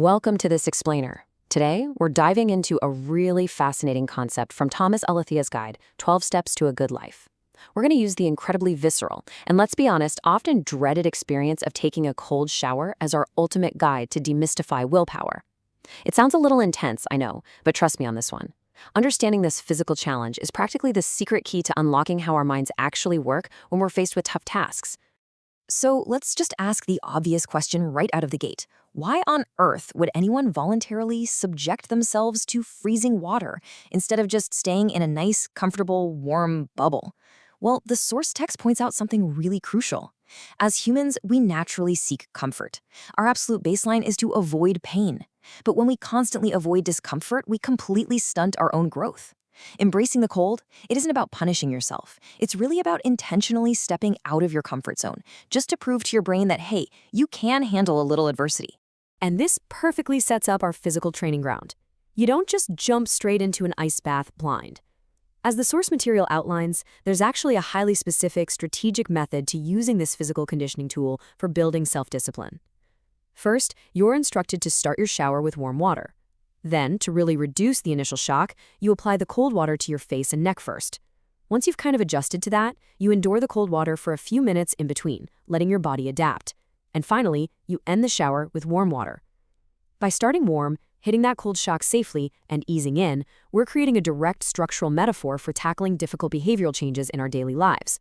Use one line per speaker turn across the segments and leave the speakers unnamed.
Welcome to this explainer. Today, we're diving into a really fascinating concept from Thomas Alethia's guide, 12 Steps to a Good Life. We're going to use the incredibly visceral, and let's be honest, often dreaded experience of taking a cold shower as our ultimate guide to demystify willpower. It sounds a little intense, I know, but trust me on this one. Understanding this physical challenge is practically the secret key to unlocking how our minds actually work when we're faced with tough tasks. So let's just ask the obvious question right out of the gate. Why on earth would anyone voluntarily subject themselves to freezing water instead of just staying in a nice, comfortable, warm bubble? Well, the source text points out something really crucial. As humans, we naturally seek comfort. Our absolute baseline is to avoid pain. But when we constantly avoid discomfort, we completely stunt our own growth. Embracing the cold, it isn't about punishing yourself. It's really about intentionally stepping out of your comfort zone, just to prove to your brain that, hey, you can handle a little adversity.
And this perfectly sets up our physical training ground. You don't just jump straight into an ice bath blind. As the source material outlines, there's actually a highly specific, strategic method to using this physical conditioning tool for building self-discipline. First, you're instructed to start your shower with warm water. Then, to really reduce the initial shock, you apply the cold water to your face and neck first. Once you've kind of adjusted to that, you endure the cold water for a few minutes in between, letting your body adapt. And finally, you end the shower with warm water. By starting warm, hitting that cold shock safely, and easing in, we're creating a direct structural metaphor for tackling difficult behavioral changes in our daily lives.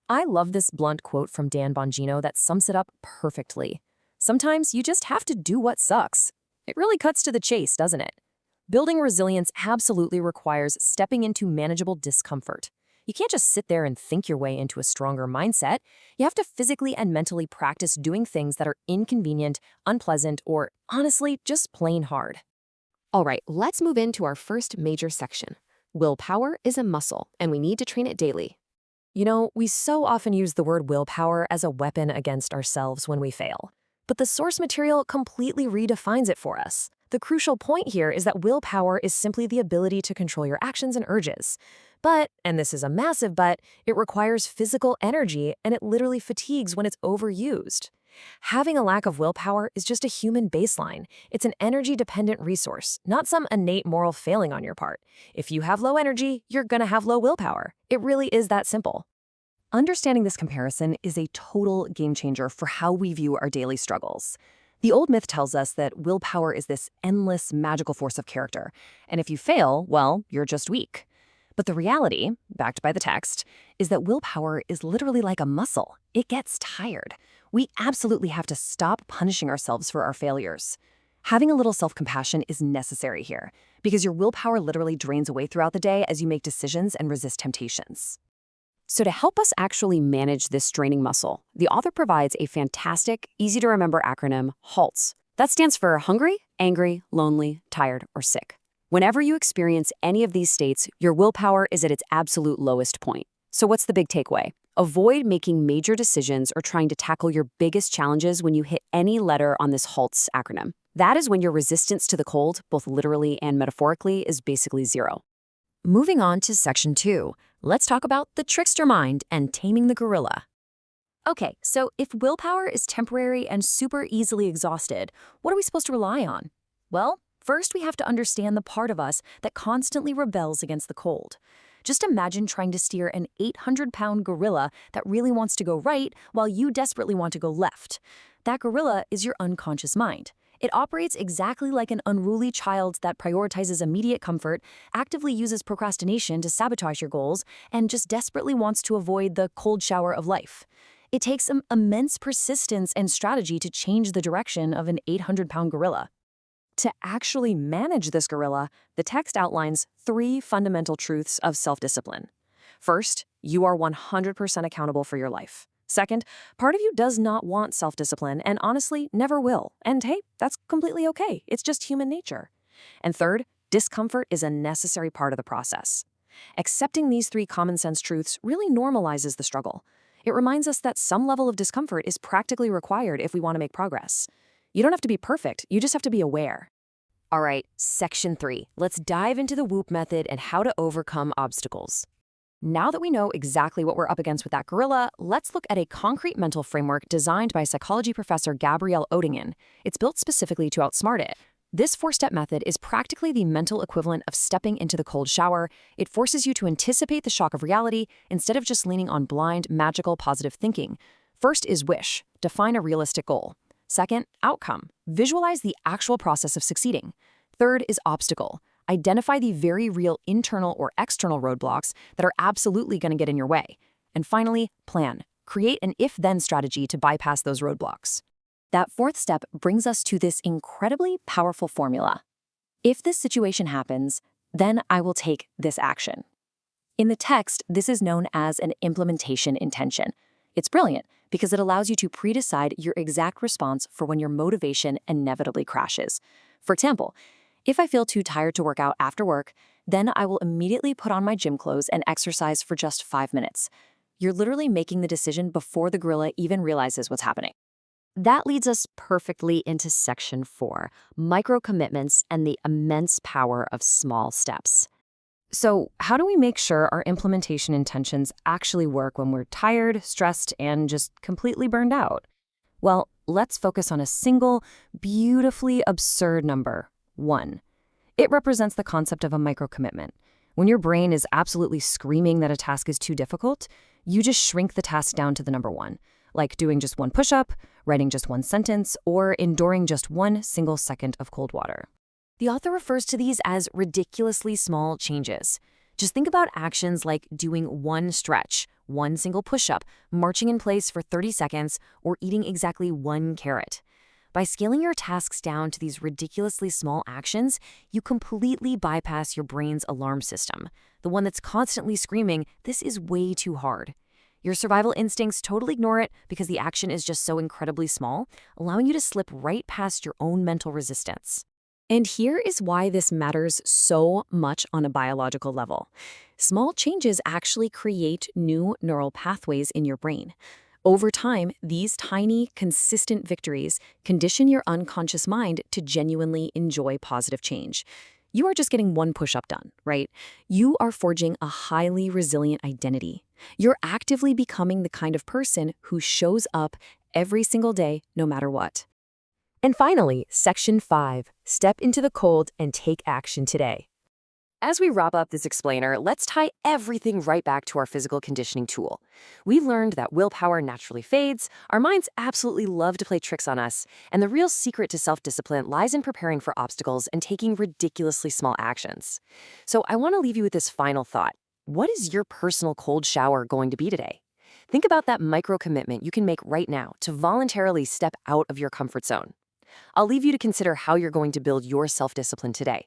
I love this blunt quote from Dan Bongino that sums it up perfectly. Sometimes you just have to do what sucks. It really cuts to the chase, doesn't it? Building resilience absolutely requires stepping into manageable discomfort. You can't just sit there and think your way into a stronger mindset. You have to physically and mentally practice doing things that are inconvenient, unpleasant, or honestly, just plain hard. All right, let's move into our first major section. Willpower is a muscle, and we need to train it daily. You know, we so often use the word willpower as a weapon against ourselves when we fail. But the source material completely redefines it for us. The crucial point here is that willpower is simply the ability to control your actions and urges. But, and this is a massive but, it requires physical energy and it literally fatigues when it's overused. Having a lack of willpower is just a human baseline. It's an energy-dependent resource, not some innate moral failing on your part. If you have low energy, you're gonna have low willpower. It really is that simple. Understanding this comparison is a total game changer for how we view our daily struggles. The old myth tells us that willpower is this endless, magical force of character, and if you fail, well, you're just weak. But the reality, backed by the text, is that willpower is literally like a muscle. It gets tired. We absolutely have to stop punishing ourselves for our failures. Having a little self-compassion is necessary here, because your willpower literally drains away throughout the day as you make decisions and resist temptations. So to help us actually manage this straining muscle, the author provides a fantastic, easy-to-remember acronym, HALTS. That stands for hungry, angry, lonely, tired, or sick. Whenever you experience any of these states, your willpower is at its absolute lowest point. So what's the big takeaway? Avoid making major decisions or trying to tackle your biggest challenges when you hit any letter on this HALTS acronym. That is when your resistance to the cold, both literally and metaphorically, is basically zero. Moving on to section 2, let's talk about the trickster mind and taming the gorilla. Okay, so if willpower is temporary and super easily exhausted, what are we supposed to rely on? Well, first we have to understand the part of us that constantly rebels against the cold. Just imagine trying to steer an 800-pound gorilla that really wants to go right while you desperately want to go left. That gorilla is your unconscious mind. It operates exactly like an unruly child that prioritizes immediate comfort, actively uses procrastination to sabotage your goals, and just desperately wants to avoid the cold shower of life. It takes some immense persistence and strategy to change the direction of an 800-pound gorilla. To actually manage this gorilla, the text outlines 3 fundamental truths of self-discipline. First, you are 100% accountable for your life. Second, part of you does not want self-discipline and honestly never will. And hey, that's completely okay. It's just human nature. And third, discomfort is a necessary part of the process. Accepting these 3 common sense truths really normalizes the struggle. It reminds us that some level of discomfort is practically required if we want to make progress. You don't have to be perfect, you just have to be aware. All right, section 3. Let's dive into the WHOOP method and how to overcome obstacles. Now that we know exactly what we're up against with that gorilla, let's look at a concrete mental framework designed by psychology professor Gabrielle Oettingen. It's built specifically to outsmart it. This four-step method is practically the mental equivalent of stepping into the cold shower. It forces you to anticipate the shock of reality instead of just leaning on blind, magical, positive thinking. First is wish. Define a realistic goal. Second, outcome. Visualize the actual process of succeeding. Third is obstacle. Identify the very real internal or external roadblocks that are absolutely going to get in your way. And finally, plan. Create an if-then strategy to bypass those roadblocks. That fourth step brings us to this incredibly powerful formula. If this situation happens, then I will take this action. In the text, this is known as an implementation intention. It's brilliant because it allows you to pre-decide your exact response for when your motivation inevitably crashes. For example, if I feel too tired to work out after work, then I will immediately put on my gym clothes and exercise for just 5 minutes. You're literally making the decision before the gorilla even realizes what's happening.
That leads us perfectly into section 4, micro-commitments and the immense power of small steps.
So, how do we make sure our implementation intentions actually work when we're tired, stressed, and just completely burned out? Well, let's focus on a single, beautifully absurd number, 1. It represents the concept of a micro-commitment. When your brain is absolutely screaming that a task is too difficult, you just shrink the task down to the number 1, like doing just one push-up, writing just one sentence, or enduring just one single second of cold water. The author refers to these as ridiculously small changes. Just think about actions like doing one stretch, one single push-up, marching in place for 30 seconds, or eating exactly one carrot. By scaling your tasks down to these ridiculously small actions, you completely bypass your brain's alarm system, the one that's constantly screaming, "This is way too hard." Your survival instincts totally ignore it because the action is just so incredibly small, allowing you to slip right past your own mental resistance. And here is why this matters so much on a biological level. Small changes actually create new neural pathways in your brain. Over time, these tiny, consistent victories condition your unconscious mind to genuinely enjoy positive change. You are just getting one push-up done, right? You are forging a highly resilient identity. You're actively becoming the kind of person who shows up every single day, no matter what. And finally, section 5, step into the cold and take action today. As we wrap up this explainer, let's tie everything right back to our physical conditioning tool. We've learned that willpower naturally fades, our minds absolutely love to play tricks on us, and the real secret to self-discipline lies in preparing for obstacles and taking ridiculously small actions. So I want to leave you with this final thought. What is your personal cold shower going to be today? Think about that micro commitment you can make right now to voluntarily step out of your comfort zone. I'll leave you to consider how you're going to build your self-discipline today.